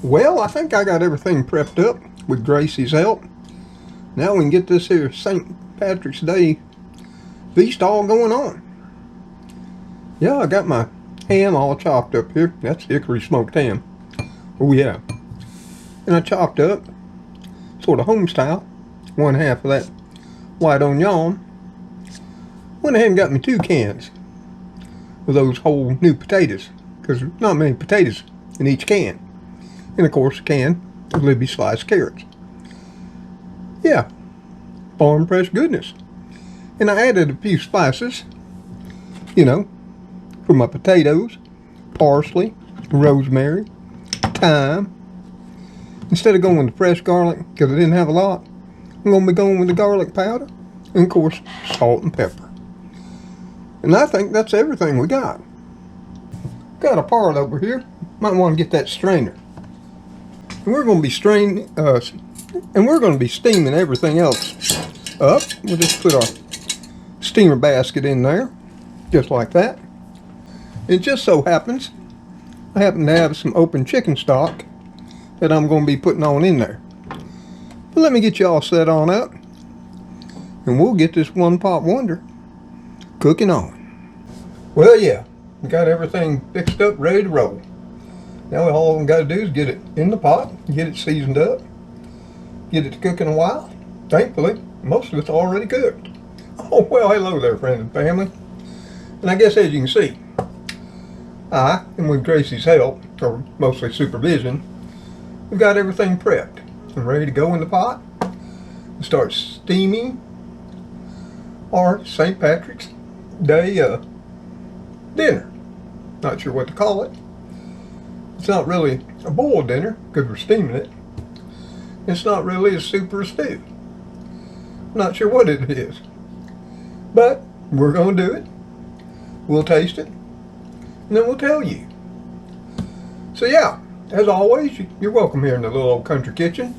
Well, I think I got everything prepped up with Gracie's help. Now we can get this here St. Patrick's Day feast all going on. Yeah, I got my ham all chopped up here. That's hickory smoked ham. Oh yeah. And I chopped up, sort of home style, one half of that white onion. Went ahead and got me 2 cans of those whole new potatoes, because there's not many potatoes in each can. And of course a can of Libby sliced carrots. Yeah, farm fresh goodness. And I added a few spices, you know, for my potatoes, parsley, rosemary, thyme. Instead of going with the fresh garlic, because I didn't have a lot, I'm going to be going with the garlic powder, and of course salt and pepper. And I think that's everything we got. Got a part over here. Might want to get that strainer. And we're going to be steaming everything else up. We'll just put our steamer basket in there, just like that. It just so happens I happen to have some open chicken stock that I'm going to be putting on in there. But let me get you all set on up, and we'll get this one pot wonder cooking on. Well, yeah, we got everything fixed up, ready to roll. Now all we got to do is get it in the pot, get it seasoned up, get it to cooking a while. Thankfully, most of it's already cooked. Oh, well, hello there, friends and family. And I guess as you can see, I, and with Gracie's help, or mostly supervision, we've got everything prepped and ready to go in the pot and start steaming our St. Patrick's Day dinner. Not sure what to call it. It's not really a boiled dinner because we're steaming it. It's not really a soup or a stew. Not sure what it is. But we're going to do it. We'll taste it. And then we'll tell you. So yeah, as always, you're welcome here in the little old country kitchen.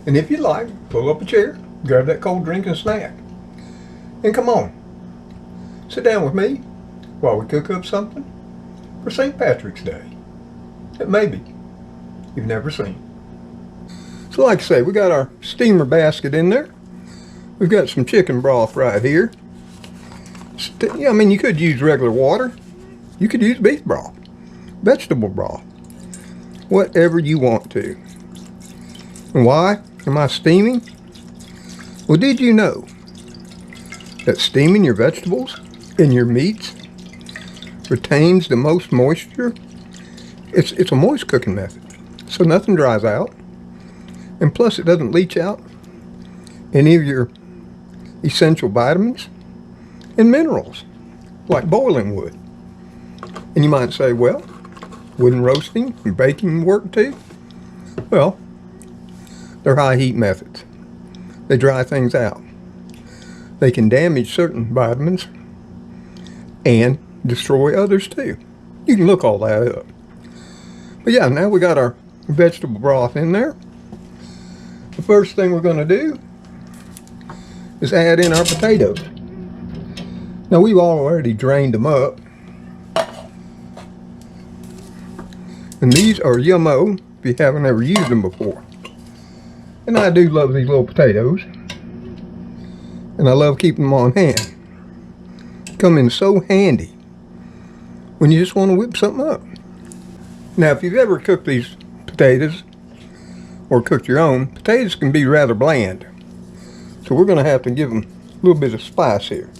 And if you'd like, pull up a chair, grab that cold drink and snack. And come on, sit down with me while we cook up something for St. Patrick's Day that maybe you've never seen. So like I say, we got our steamer basket in there. We've got some chicken broth right here. Yeah, I mean, you could use regular water. You could use beef broth, vegetable broth, whatever you want to. And why am I steaming? Well, did you know that steaming your vegetables and your meats retains the most moisture? It's a moist cooking method, so nothing dries out, and plus it doesn't leach out any of your essential vitamins and minerals like boiling would. And you might say, well, wouldn't roasting and baking work too? Well, they're high heat methods. They dry things out. They can damage certain vitamins and destroy others too. You can look all that up. But yeah, now we got our vegetable broth in there. The first thing we're going to do is add in our potatoes. Now we've already drained them up. And these are yummo if you haven't ever used them before. And I do love these little potatoes. And I love keeping them on hand. Come in so handy when you just want to whip something up. Now if you've ever cooked these potatoes or cooked your own, potatoes can be rather bland. So we're going to have to give them a little bit of spice here.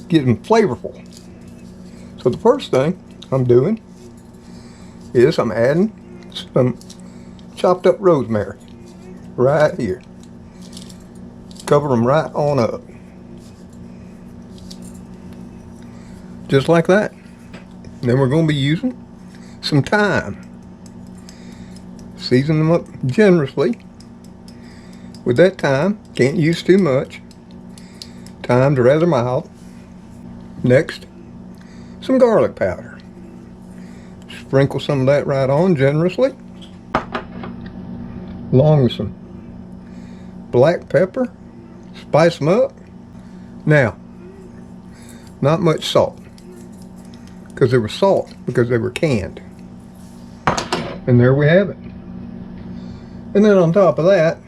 Get them flavorful. So the first thing I'm doing is I'm adding some chopped up rosemary right here. Cover them right on up. Just like that. And then we're going to be using some thyme. Season them up generously with that thyme. Can't use too much. Thyme's rather mild. Next, some garlic powder. Sprinkle some of that right on generously, along with some black pepper. Spice them up. Now, not much salt, because they were canned. And there we have it. And then on top of that,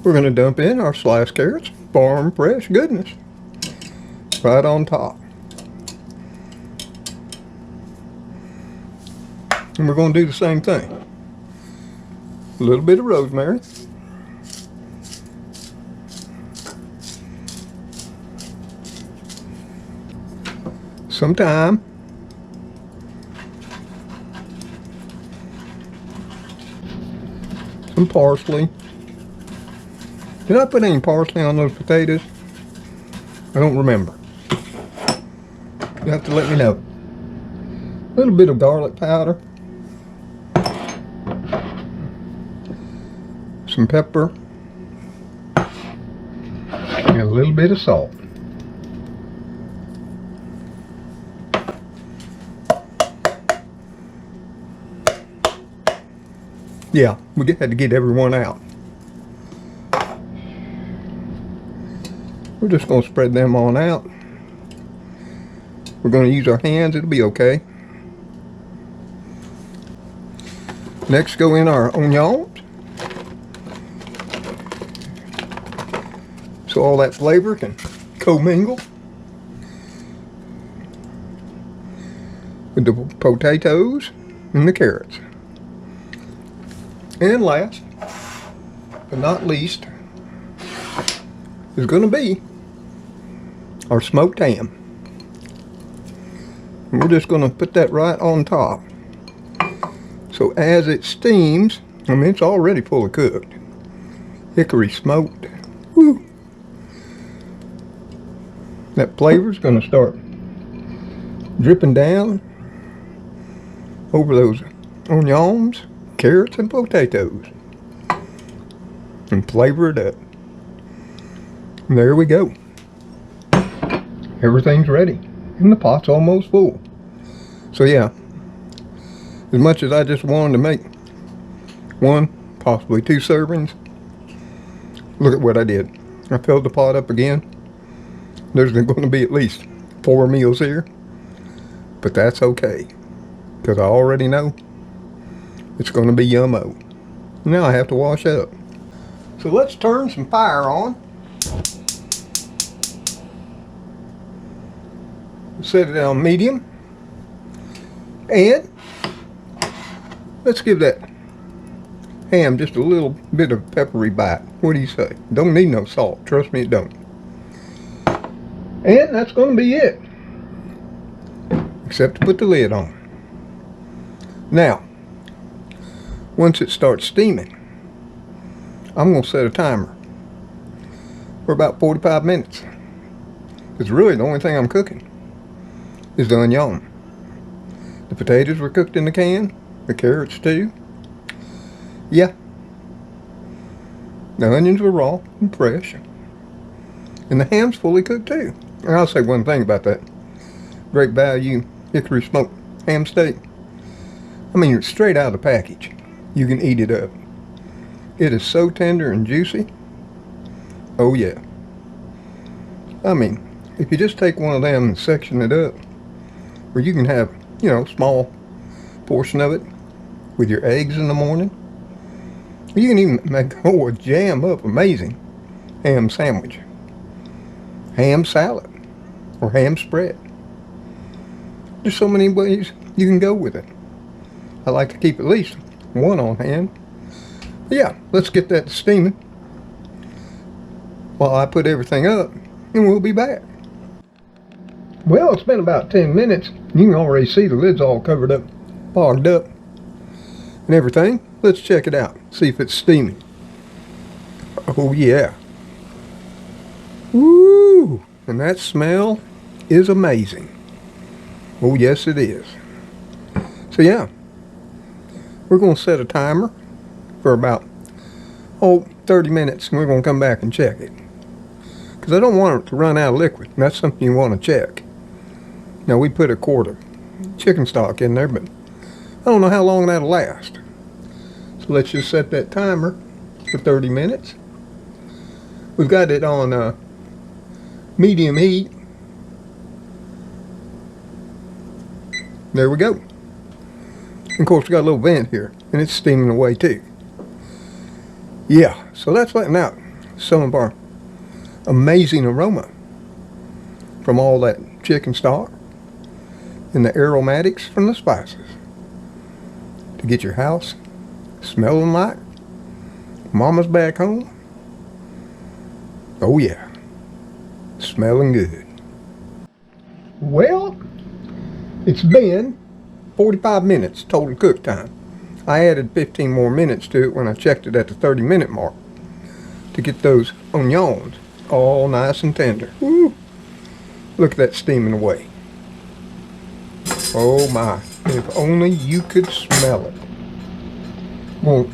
we're going to dump in our sliced carrots, farm fresh goodness, right on top. And we're going to do the same thing. A little bit of rosemary. Some thyme. Some parsley. Did I put any parsley on those potatoes? I don't remember. You have to let me know. A little bit of garlic powder. Some pepper. And a little bit of salt. Yeah, we had to get everyone out. We're just going to spread them on out. We're going to use our hands, it'll be okay. Next go in our onions. So all that flavor can commingle with the potatoes and the carrots. And last, but not least, is going to be our smoked ham. And we're just going to put that right on top. So as it steams, I mean, it's already fully cooked. Hickory smoked. Woo. That flavor's going to start dripping down over those onions, carrots, and potatoes. And flavor it up. And there we go. Everything's ready. And the pot's almost full. So yeah, as much as I just wanted to make one, possibly 2 servings, look at what I did. I filled the pot up again. There's going to be at least 4 meals here. But that's okay. Because I already know it's going to be yummo. Now I have to wash up. So let's turn some fire on. Set it on medium. And let's give that ham just a little bit of peppery bite. What do you say? Don't need no salt. Trust me, it don't. And that's going to be it. Except to put the lid on. Now, once it starts steaming, I'm going to set a timer for about 45 minutes. Because really the only thing I'm cooking is the onion. The potatoes were cooked in the can. The carrots too. Yeah. The onions were raw and fresh. And the ham's fully cooked too. And I'll say one thing about that. Great value hickory smoked ham steak. I mean, it's straight out of the package. You can eat it up. It is so tender and juicy. Oh yeah. I mean, if you just take one of them and section it up, where you can have, you know, small portion of it with your eggs in the morning. You can even make a jam up amazing ham sandwich, ham salad, or ham spread. There's so many ways you can go with it. I like to keep at least one on hand. But yeah, let's get that steaming while I put everything up, and we'll be back. Well, it's been about 10 minutes. You can already see the lid's all covered up, fogged up, and everything. Let's check it out, see if it's steaming. Oh yeah. Woo! And that smell is amazing. Oh yes it is. So yeah, we're going to set a timer for about 30 minutes, and we're going to come back and check it. Because I don't want it to run out of liquid. That's something you want to check. Now we put a quart of chicken stock in there, but I don't know how long that'll last. So let's just set that timer for 30 minutes. We've got it on medium heat. There we go. And of course, we got a little vent here, and it's steaming away too. Yeah, so that's letting out some of our amazing aroma from all that chicken stock and the aromatics from the spices to get your house smelling like Mama's back home. Oh yeah, smelling good. Well, it's been 45 minutes total cook time. I added 15 more minutes to it when I checked it at the 30-minute mark to get those onions all nice and tender. Woo. Look at that steaming away. Oh my, if only you could smell it. We'll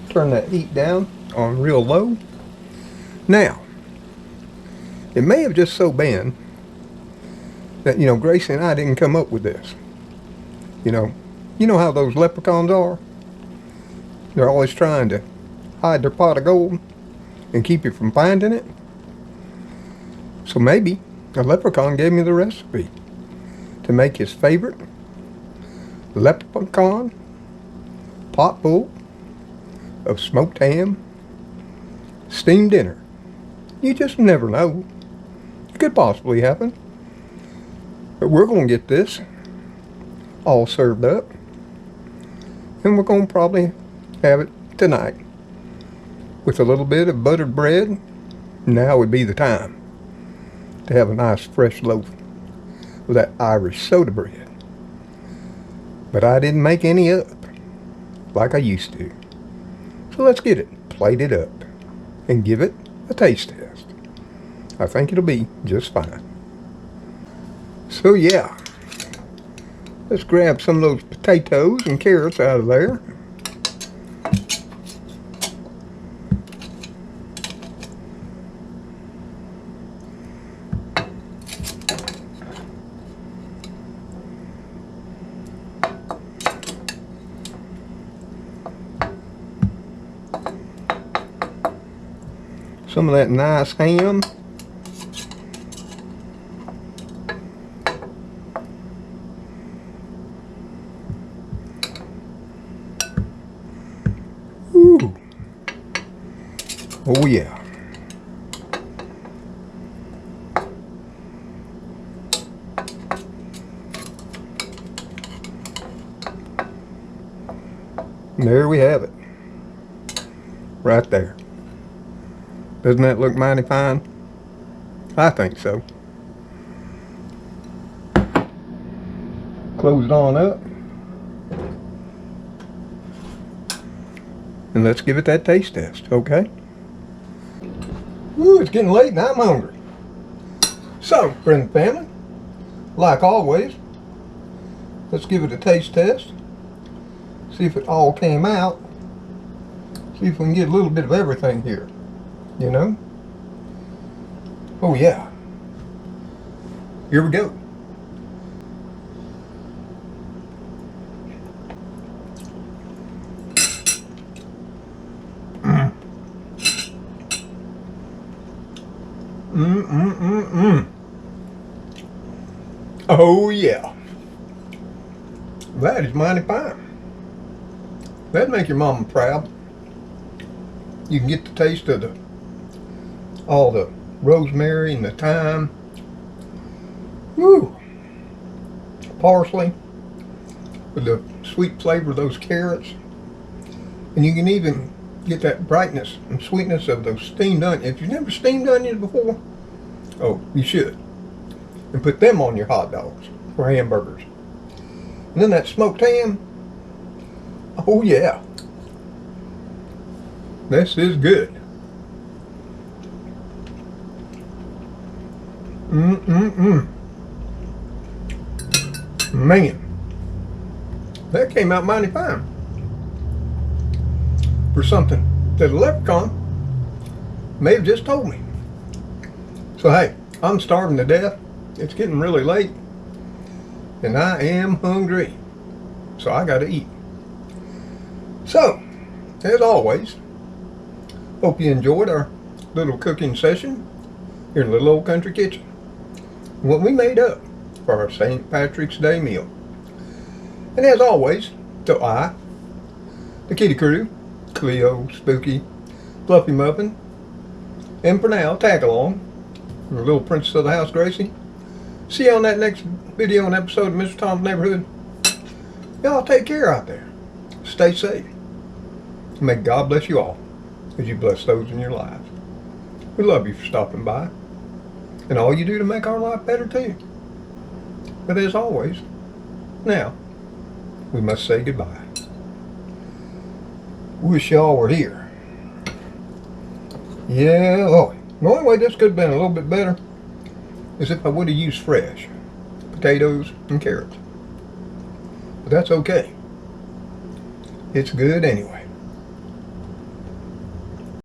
turn that heat down on real low. Now, it may have just so been that, Gracie and I didn't come up with this. You know how those leprechauns are? They're always trying to hide their pot of gold and keep you from finding it. So maybe a leprechaun gave me the recipe to make his favorite leprechaun pot full of smoked ham steamed dinner. You just never know. It could possibly happen. But we're going to get this all served up, and we're going to probably have it tonight with a little bit of buttered bread. Now would be the time to have a nice fresh loaf of that Irish soda bread. But I didn't make any up like I used to. So let's get it plated up and give it a taste test. I think it'll be just fine. So yeah, let's grab some of those potatoes and carrots out of there. Some of that nice ham. Ooh. Oh yeah. And there we have it. Right there. Doesn't that look mighty fine? I think so. Close it on up. And let's give it that taste test, okay? Ooh, it's getting late and I'm hungry. So, friends and family, like always, let's give it a taste test. See if it all came out. See if we can get a little bit of everything here. Oh yeah. Here we go. Oh yeah. That is mighty fine. That'd make your mama proud. You can get the taste of all the rosemary and the thyme. Woo! Parsley with the sweet flavor of those carrots. And you can even get that brightness and sweetness of those steamed onions. If you've never steamed onions before, oh, you should. And put them on your hot dogs or hamburgers. And then that smoked ham. Oh yeah. This is good. Man, that came out mighty fine for something that a leprechaun may have just told me. So hey, I'm starving to death. It's getting really late and I am hungry, so I gotta eat. So, as always, hope you enjoyed our little cooking session here in the little old country kitchen. What we made up for our St. Patrick's Day meal. And as always, So I, the Kitty Crew, Cleo, Spooky, Fluffy Muffin, and for now, tag along, the little princess of the house, Gracie. See you on that next video and episode of Mr. Tom's Neighborhood. Y'all take care out there. Stay safe. May God bless you all as you bless those in your lives. We love you for stopping by and all you do to make our life better too. But as always, now, we must say goodbye. Wish y'all were here. Yeah, oh, the only way this could have been a little bit better is if I would have used fresh potatoes and carrots. But that's okay. It's good anyway.